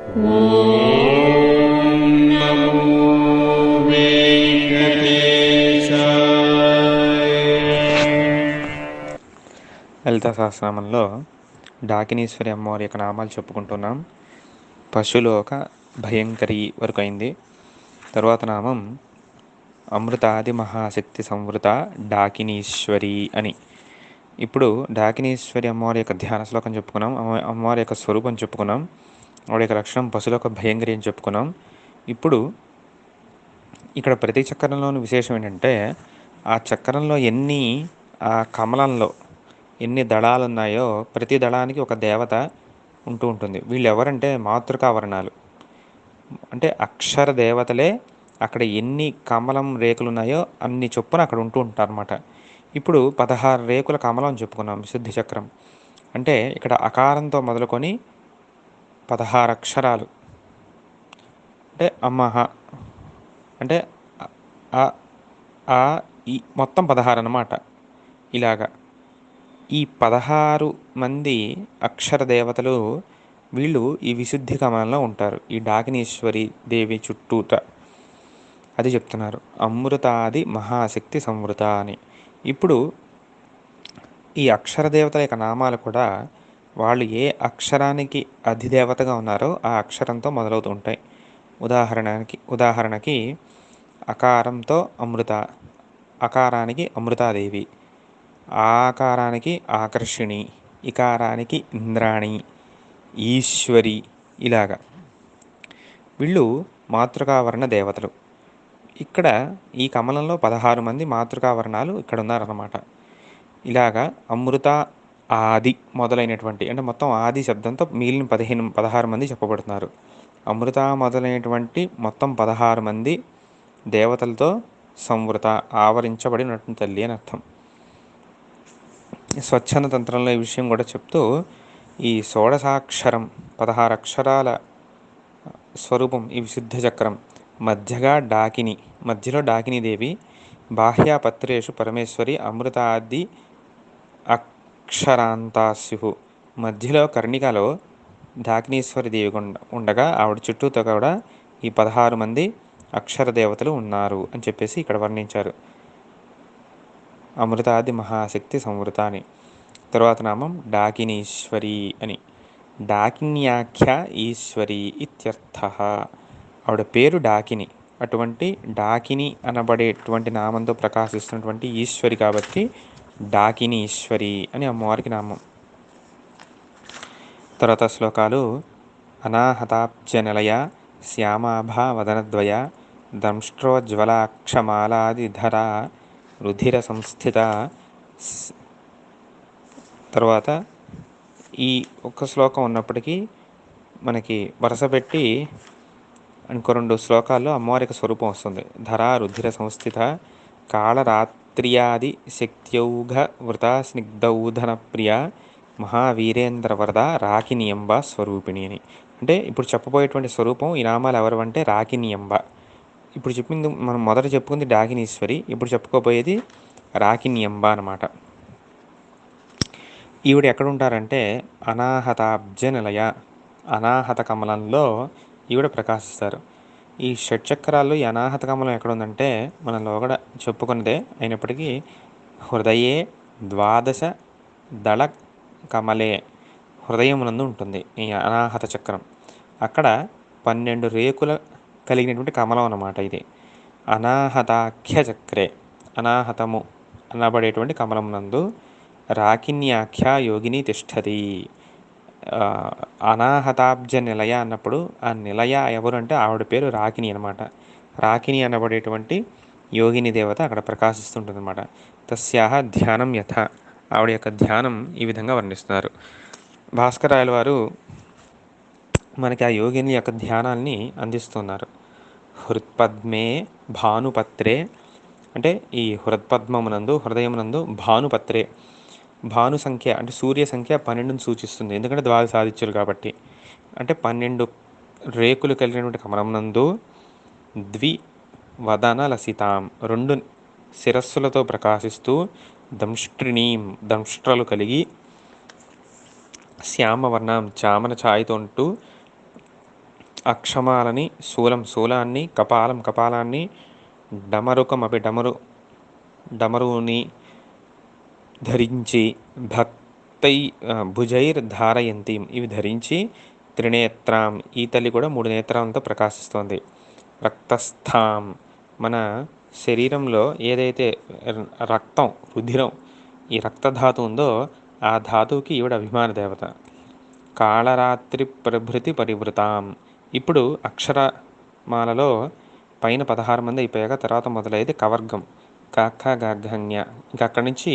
ఓం నమో లలిత సహస్రనామంలో డాకినీశ్వరి అమ్మవారి యొక్క నామాలు చెప్పుకుంటున్నాం. పశులోక భయంకరి వరకు అయింది. తరువాత నామం అమృతాది మహాశక్తి సంవృత డాకినీశ్వరి అని. ఇప్పుడు డాకినీశ్వరి అమ్మవారి యొక్క ధ్యాన శ్లోకం చెప్పుకున్నాం. అమ్మవారి యొక్క స్వరూపం చెప్పుకున్నాం. ఆవిడ యొక్క లక్షణం పశులోక భయంకరి అని చెప్పుకున్నాం. ఇప్పుడు ఇక్కడ ప్రతి చక్రంలోని విశేషం ఏంటంటే, ఆ చక్రంలో ఆ కమలంలో ఎన్ని దళాలు ఉన్నాయో ప్రతి దళానికి ఒక దేవత ఉంటూ ఉంటుంది. వీళ్ళు ఎవరంటే మాతృకావరణాలు, అంటే అక్షర దేవతలే. అక్కడ ఎన్ని కమలం రేకులు ఉన్నాయో అన్ని చొప్పున అక్కడ ఉంటూ ఉంటారన్నమాట. ఇప్పుడు 16 రేకుల కమలం చెప్పుకున్నాం విశుద్ధి చక్రం. అంటే ఇక్కడ అకారంతో మొదలుకొని 16 అక్షరాలు, అంటే అమ్మహ, అంటే ఆ ఆ ఈ మొత్తం 16 అన్నమాట. ఇలాగా ఈ 16 మంది అక్షర దేవతలు వీళ్ళు ఈ విశుద్ధి కమలంలో ఉంటారు, ఈ డాకినీశ్వరి దేవి చుట్టూత. అది చెప్తున్నారు, అమృతాది మహాశక్తి సంవృత అని. ఇప్పుడు ఈ అక్షర దేవతల యొక్క నామాలు కూడా వాళ్ళు ఏ అక్షరానికి అధిదేవతగా ఉన్నారో ఆ అక్షరంతో మొదలవుతూ ఉంటాయి. ఉదాహరణకి అకారంతో అమృత, అకారానికి అమృతాదేవి, ఆకారానికి ఆకర్షిణి, ఇకారానికి ఇంద్రాణి, ఈశ్వరి, ఇలాగా వీళ్ళు మాతృకావరణ దేవతలు. ఇక్కడ ఈ కమలంలో 16 మంది మాతృకావరణాలు ఇక్కడ ఉన్నారన్నమాట. ఇలాగా అమృత, ఆది మొదలైనటువంటి, అంటే మొత్తం ఆది శబ్దంతో మిగిలిన 16 మంది చెప్పబడుతున్నారు. అమృత మొదలైనటువంటి మొత్తం 16 మంది దేవతలతో సంవృత, ఆవరించబడినటువంటి తల్లి అని అర్థం. స్వచ్ఛంద తంత్రంలో ఈ విషయం కూడా చెప్తూ, ఈ షోడశాక్షరం 16 అక్షరాల స్వరూపం ఈ విశుద్ధ చక్రం. మధ్యగా డాకిని, మధ్యలో డాకినీదేవి, బాహ్యాపత్రేషు పరమేశ్వరి అమృతాది అక్షరాంతాస్యు, మధ్యలో కర్ణికలో డాకినీశ్వరి దేవి ఉండగా ఆవిడ చుట్టూతో కూడా ఈ 16 మంది అక్షర దేవతలు ఉన్నారు అని చెప్పేసి ఇక్కడ వర్ణించారు. అమృతాది మహాశక్తి సంవృత అని. తరువాత నామం డాకినీశ్వరి అని. డాకిన్యాఖ్య ఈశ్వరి ఇత్యర్థ. ఆవిడ పేరు డాకిని, అటువంటి డాకిని అనబడేటువంటి నామంతో ప్రకాశిస్తున్నటువంటి ఈశ్వరి కాబట్టి డాకిని ఈశ్వరి అని అమ్మవారికి నామం. తర్వాత శ్లోకాలు: అనాహతాబ్జ నిలయ శ్యామాభా వదనద్వయ దంష్ట్రోజ్వలాక్షమాలాదిధర రుధిర సంస్థిత. తర్వాత ఈ ఒక్క శ్లోకం ఉన్నప్పటికీ మనకి వరుస పెట్టి ఇంకో 2 శ్లోకాల్లో అమ్మవారికి స్వరూపం వస్తుంది. ధరా రుధిర సంస్థిత కాళరాత్ర్యాది శక్త్యౌఘ వృత స్నిగ్ధౌధన ప్రియ మహావీరేంద్ర వరద రాకినియంబ స్వరూపిణి అని. అంటే ఇప్పుడు చెప్పబోయేటువంటి స్వరూపం ఈ నామాలు ఎవరు అంటే రాకినియంబ. ఇప్పుడు చెప్పింది మనం మొదట చెప్పుకుంది డాకినీశ్వరి, ఇప్పుడు చెప్పుకోబోయేది రాకినియంబ అనమాట. ఈవిడ ఎక్కడ ఉంటారంటే అనాహతాబ్జ నిలయ, అనాహత కమలంలో ఈవిడ ప్రకాశిస్తారు. ఈ షట్చక్రాల్లో ఈ అనాహత కమలం ఎక్కడ ఉందంటే మనలో కూడా చెప్పుకున్నదే అయినప్పటికీ హృదయే ద్వాదశ దళ కమలే, హృదయమునందు ఉంటుంది ఈ అనాహత చక్రం. అక్కడ 12 రేకుల కలిగినటువంటి కమలం అన్నమాట ఇది. అనాహతాఖ్య చక్రే, అనాహతము అనబడేటువంటి కమలమునందు రాకిన్యాఖ్య యోగిని తిష్టతి. అనాహతాబ్జ నిలయ అన్నప్పుడు ఆ నిలయ ఎవరు అంటే ఆవిడ పేరు రాకిని అనమాట. రాకిని అనబడేటువంటి యోగిని దేవత అక్కడ ప్రకాశిస్తుంటుంది అనమాట. తస్యాహ ధ్యానం యథ, ఆవిడ యొక్క ధ్యానం ఈ విధంగా వర్ణిస్తున్నారు. భాస్కరాయల వారు మనకి ఆ యోగిని యొక్క ధ్యానాన్ని అందిస్తున్నారు. హృత్పద్మే భానుపత్రే, అంటే ఈ హృత్పద్మమునందు హృదయమునందు భానుపత్రే, భాను సంఖ్య అంటే సూర్య సంఖ్య 12ని సూచిస్తుంది, ఎందుకంటే ద్వాదశ ఆదిత్యులు కాబట్టి. అంటే 12 రేకులు కలిగినటువంటి కమలమునందు ద్వివదన లసితాం, 2 శిరస్సులతో ప్రకాశిస్తూ దంష్ట్రిణీం, దంష్ట్రలు కలిగి శ్యామవర్ణం చామన ఛాయతో ఉంటూ అక్షమాలని శూలాన్ని, కపాలాన్ని, డమరుని ధరించి, భుజైర్ ధారయంతి, ఇవి ధరించి, త్రినేత్రాం, ఈ తల్లి కూడా 3 నేత్రాలతో ప్రకాశిస్తోంది. రక్తస్థాం, మన శరీరంలో ఏదైతే రక్తం, రుధిరం, ఈ రక్తధాతు ఉందో ఆ ధాతువుకి ఈవిడ అభిమాన దేవత. కాళరాత్రి ప్రభృతి పరివృతాం, ఇప్పుడు అక్షరమాలలో పైన 16 మంది అయిపోయాక తర్వాత మొదలయ్యేది కవర్గం, కాక్క గాఘన్య. ఇంకా అక్కడి నుంచి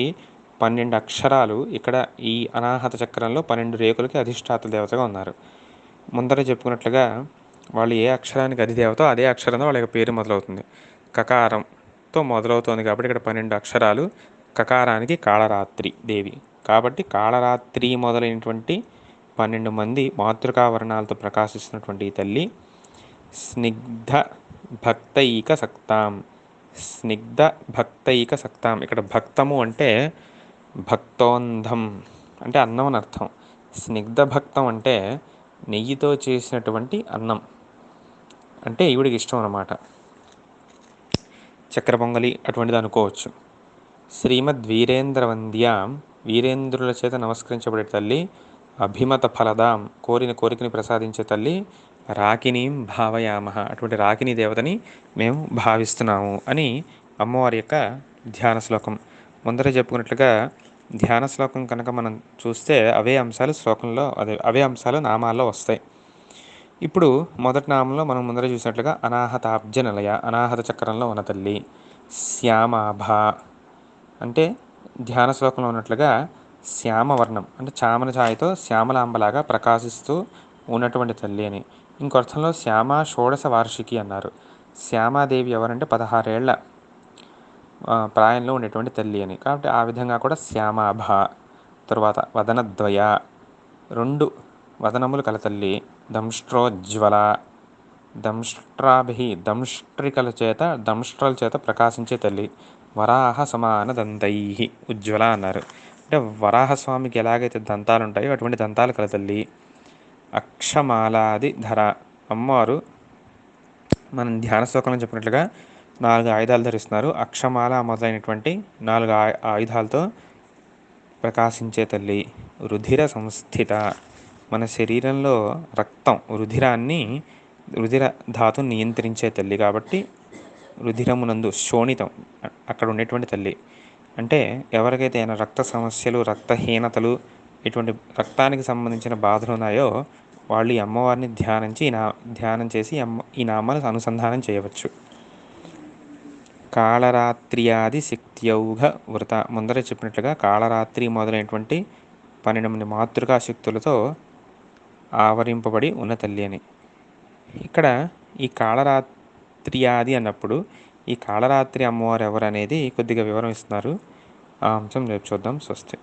12 అక్షరాలు. ఇక్కడ ఈ అనాహత చక్రంలో 12 రేకులకి అధిష్టాత దేవతగా ఉన్నారు. ముందర చెప్పుకున్నట్లుగా వాళ్ళు ఏ అక్షరానికి అధిదేవతో అదే అక్షరంతో వాళ్ళ పేరు మొదలవుతుంది. కకారంతో మొదలవుతుంది కాబట్టి ఇక్కడ 12 అక్షరాలు. కకారానికి కాళరాత్రి దేవి కాబట్టి కాళరాత్రి మొదలైనటువంటి 12 మంది మాతృకా వర్ణాలతో ప్రకాశిస్తున్నటువంటి ఈ తల్లి స్నిగ్ధ భక్తైక సక్తాం. స్నిగ్ధ భక్తైక సక్తాం, ఇక్కడ భక్తము అంటే భక్తోంధం అంటే అన్నం అని అర్థం. స్నిగ్ధ భక్తం అంటే నెయ్యితో చేసినటువంటి అన్నం అంటే ఈవిడికి ఇష్టం అన్నమాట. చక్కెర పొంగలి అటువంటిది అనుకోవచ్చు. శ్రీమద్ వీరేంద్రవంద్యాం, వీరేంద్రుల చేత నమస్కరించబడే తల్లి. అభిమత ఫలదాం, కోరికని ప్రసాదించే తల్లి. రాకినీం భావయామ, అటువంటి రాకిని దేవతని మేము భావిస్తున్నాము అని అమ్మవారి యొక్క ధ్యాన శ్లోకం. ముందర చెప్పుకున్నట్లుగా ధ్యాన శ్లోకం కనుక మనం చూస్తే అవే అంశాలు శ్లోకంలో అవే అంశాలు నామాల్లో వస్తాయి. ఇప్పుడు మొదటి నామంలో మనం ముందర చూసినట్లుగా అనాహతాబ్జ నిలయ, అనాహత చక్రంలో ఉన్న తల్లి. శ్యామాభ అంటే ధ్యాన శ్లోకంలో ఉన్నట్లుగా శ్యామవర్ణం అంటే చామన ఛాయతో శ్యామలాంబలాగా ప్రకాశిస్తూ ఉన్నటువంటి తల్లి అని. ఇంకో అర్థంలో శ్యామ షోడశ వార్షికి అన్నారు. శ్యామాదేవి ఎవరంటే 16 ఏళ్ల ప్రాయంలో ఉండేటువంటి తల్లి అని. కాబట్టి ఆ విధంగా కూడా శ్యామాభ. తరువాత వదనద్వయ, 2 వదనములు కల తల్లి. దంష్ట్రోజ్వల, దంష్ట్రల చేత ప్రకాశించే తల్లి. వరాహ సమాన దంతై ఉజ్వల అన్నారు. అంటే వరాహస్వామికి ఎలాగైతే దంతాలు ఉంటాయో అటువంటి దంతాలు కల తల్లి. అక్షమాలాది ధర, అమ్మవారు మనం ధ్యాన శ్లోకంలో చెప్పినట్లుగా 4 ఆయుధాలు ధరిస్తున్నారు. అక్షమాల మొదలైనటువంటి 4 ఆయుధాలతో ప్రకాశించే తల్లి. రుధిర సంస్థిత, మన శరీరంలో రక్తం, రుధిర ధాతుని నియంత్రించే తల్లి కాబట్టి రుధిరమునందు శోణితం అక్కడ ఉండేటువంటి తల్లి. అంటే ఎవరికైతే అయినా రక్త సమస్యలు, రక్తహీనతలు, ఇటువంటి రక్తానికి సంబంధించిన బాధలు ఉన్నాయో వాళ్ళు ఈ అమ్మవారిని ధ్యానం చేసి ఈ నామాలను అనుసంధానం చేయవచ్చు. కాళరాత్ర్యాది శక్త్యౌఘ వృత, ముందర చెప్పినట్లుగా కాళరాత్రి మొదలైనటువంటి 12 మంది మాతృకా శక్తులతో ఆవరింపబడి ఉన్న తల్లి అని. ఇక్కడ ఈ కాళరాత్ర్యాది అన్నప్పుడు ఈ కాళరాత్రి అమ్మవారు ఎవరు అనేది కొద్దిగా వివరం ఇస్తున్నారు. ఆ అంశం రేపు చూద్దాం. స్వస్తి.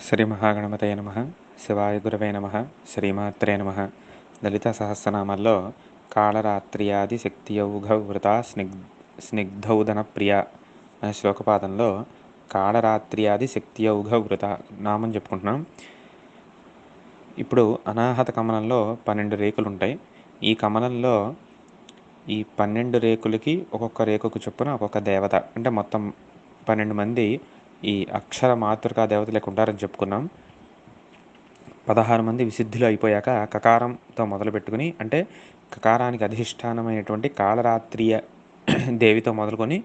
శ్రీ మహాగణపతయ నమః. శివాయ గురవే నమః. శ్రీమాత్రే నమః. లలిత సహస్రనామాల్లో కాళరాత్ర్యాది శక్తియౌఘ వృత స్నిగ్ధౌదన ప్రియ అనే శ్లోకపాదంలో కాళరాత్ర్యాది శక్తియౌఘ వృత నామం చెప్పుకుంటున్నాం. ఇప్పుడు అనాహత కమలంలో 12 రేకులు ఉంటాయి. ఈ కమలంలో ఈ 12 రేకులకి ఒక్కొక్క రేకుకు చొప్పున ఒక్కొక్క దేవత అంటే మొత్తం 12 మంది ఈ అక్షర మాతృకా దేవతలకు ఉంటారని చెప్పుకున్నాం. 16 మంది విసిద్ధులు అయిపోయాక కకారంతో మొదలు పెట్టుకుని అంటే కకారానికి అధిష్టానమైనటువంటి కాళరాత్రియ దేవితో మొదలుకొని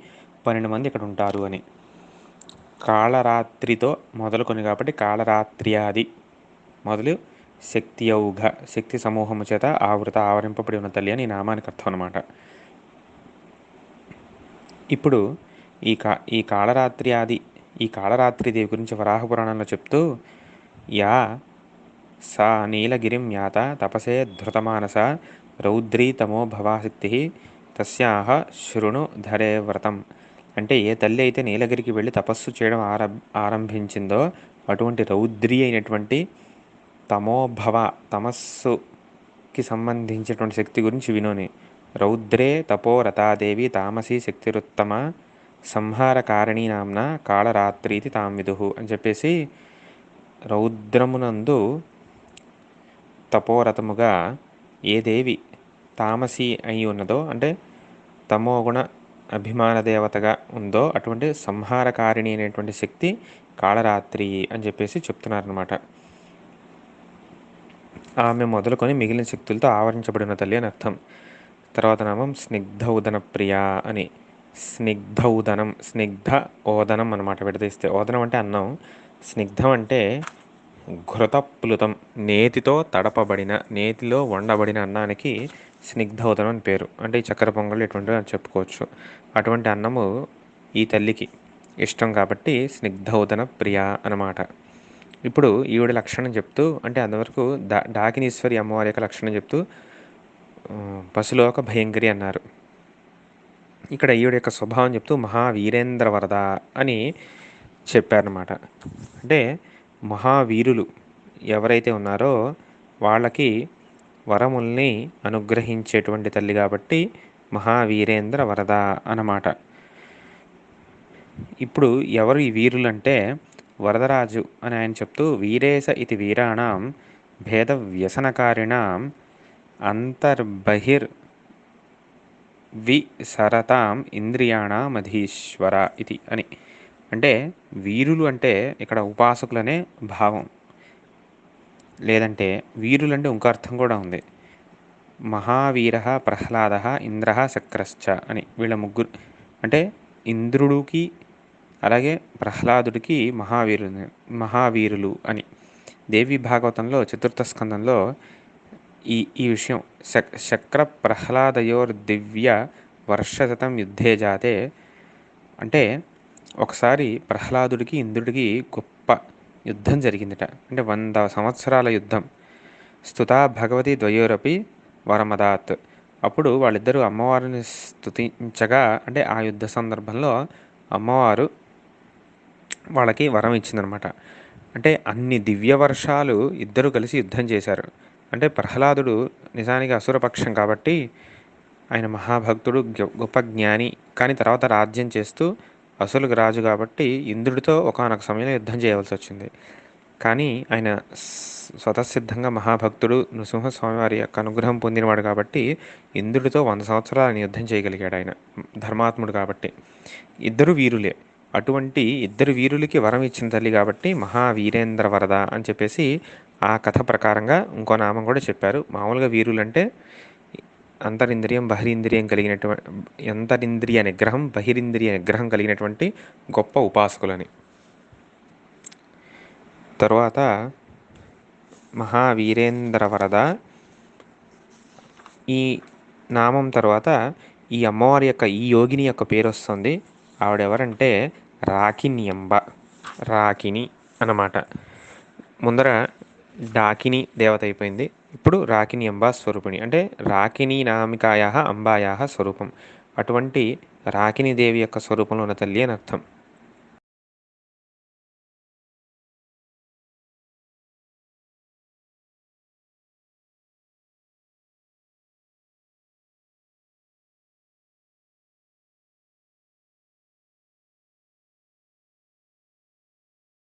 12 మంది ఇక్కడ ఉంటారు అని. కాళరాత్రితో మొదలుకొని కాబట్టి కాళరాత్ర్యాది మొదలు శక్తియౌఘ, శక్తి సమూహము చేత ఆవరింపబడి ఉన్న తల్లి అని నామానికి అర్థం అన్నమాట. ఇప్పుడు ఈ కాళరాత్రి దేవి గురించి వరాహ పురాణంలో చెప్తూ యా సా నీలగిరిం యాత తపసే ధృతమానస రౌద్రీ తమో భవాశక్తి తస్యాహ శృణు ధరే వ్రతం, అంటే ఏ తల్లి అయితే నీలగిరికి వెళ్ళి తపస్సు చేయడం ఆరంభించిందో అటువంటి రౌద్రి అయినటువంటి తమోభవ, తమస్సుకి సంబంధించినటువంటి శక్తి గురించి వినోని. రౌద్రే తపోరతాదేవి తామసీ శక్తిరుత్తమ సంహారకారిణీ నామ్న కాళరాత్రీతి తాం విదుహు అని చెప్పేసి రౌద్రమునందు తపోరథముగా ఏ దేవి తామసి అయి ఉన్నదో, అంటే తమోగుణ అభిమాన దేవతగా ఉందో అటువంటి సంహారకారిణి అనేటువంటి శక్తి కాళరాత్రి అని చెప్పేసి చెప్తున్నారనమాట. ఆమె మొదలుకొని మిగిలిన శక్తులతో ఆవరించబడిన తల్లి అని అర్థం. తర్వాత నామం స్నిగ్ధ ఉదన ప్రియ అని. స్నిగ్ధ ఉదనం, స్నిగ్ధ ఓదనం అనమాట విడదీస్తే. ఓదనం అంటే అన్నం, స్నిగ్ధం అంటే ఘృతప్లుతం, నేతితో తడపబడిన, నేతిలో వండబడిన అన్నానికి స్నిగ్ధోదనం అని పేరు. అంటే ఈ చక్కెర పొంగళ్ళు ఎటువంటివి అని చెప్పుకోవచ్చు. అటువంటి అన్నము ఈ తల్లికి ఇష్టం కాబట్టి స్నిగ్ధోదన ప్రియ అన్నమాట. ఇప్పుడు ఈవిడ లక్షణం చెప్తూ, అంటే అంతవరకు డాకినీశ్వరి అమ్మవారి యొక్క లక్షణం చెప్తూ పశులోక భయంకరి అన్నారు. ఇక్కడ ఈవిడ యొక్క స్వభావం చెప్తూ మహావీరేంద్ర వరద అని చెప్పారనమాట. అంటే మహావీరులు ఎవరైతే ఉన్నారో వాళ్ళకి వరముల్ని అనుగ్రహించేటువంటి తల్లి కాబట్టి మహావీరేంద్ర వరద అన్నమాట. ఇప్పుడు ఎవరు ఈ వీరులు అంటే వరదరాజు అని ఆయన చెప్తూ వీరేశ ఇది వీరాణం భేద వ్యసనకారిణాం అంతర్బహిర్ విసరతాం ఇంద్రియాణమధీశ్వర ఇది అని. అంటే వీరులు అంటే ఇక్కడ ఉపాసకులనే భావం, లేదంటే వీరులు అంటే ఇంకో అర్థం కూడా ఉంది. మహావీర ప్రహ్లాద ఇంద్ర శక్రశ్చ అని వీళ్ళ ముగ్గురు, అంటే ఇంద్రుడికి అలాగే ప్రహ్లాదుడికి మహావీరులు అని. దేవి భాగవతంలో చతుర్థ స్కందంలో ఈ విషయం శక్ర ప్రహ్లాదయోర్ దివ్య వర్షశతం యుద్ధే జాతే, అంటే ఒకసారి ప్రహ్లాదుడికి ఇంద్రుడికి గొప్ప యుద్ధం జరిగిందట. అంటే 100 సంవత్సరాల యుద్ధం. స్తుతా భగవతి ద్వయోరపి వరమదాత్. అప్పుడు వాళ్ళిద్దరూ అమ్మవారిని స్తుతించగా, అంటే ఆ యుద్ధ సందర్భంలో అమ్మవారు వాళ్ళకి వరం ఇచ్చిందనమాట. అంటే అన్ని దివ్య వర్షాలు ఇద్దరు కలిసి యుద్ధం చేశారు. అంటే ప్రహ్లాదుడు నిజానికి అసురపక్షం కాబట్టి ఆయన మహాభక్తుడు, గొప్ప జ్ఞాని, కానీ తర్వాత రాజ్యం చేస్తూ అసులకు రాజు కాబట్టి ఇంద్రుడితో ఒకానొక సమయంలో యుద్ధం చేయవలసి వచ్చింది. కానీ ఆయన స్వతసిద్ధంగా మహాభక్తుడు, నృసింహస్వామి వారి యొక్క అనుగ్రహం పొందినవాడు కాబట్టి ఇంద్రుడితో 100 సంవత్సరాలు ఆయన యుద్ధం చేయగలిగాడు. ఆయన ధర్మాత్ముడు కాబట్టి. ఇద్దరు వీరులే. అటువంటి ఇద్దరు వీరులకి వరం ఇచ్చిన తల్లి కాబట్టి మహావీరేంద్ర వరద అని చెప్పేసి ఆ కథ ప్రకారంగా ఇంకో నామం కూడా చెప్పారు. మామూలుగా వీరులు అంటే అంతరింద్రియం బహిరింద్రియం కలిగినటువంటి, అంతరింద్రియ నిగ్రహం బహిరింద్రియ నిగ్రహం కలిగినటువంటి గొప్ప ఉపాసకులని. తరువాత మహావీరేంద్ర వరద ఈ నామం తర్వాత ఈ అమ్మవారి యొక్క ఈ యోగిని యొక్క పేరు వస్తుంది. ఆవిడెవరంటే రాకిన్యంబ, రాకిని అన్నమాట. ముందర డాకిని దేవత అయిపోయింది, ఇప్పుడు రాకిని అంబా స్వరూపిణి, అంటే రాకిని నామికాయా అంబాయా స్వరూపం. అటువంటి రాకిని దేవి యొక్క స్వరూపంలో ఉన్న తల్లి అని అర్థం.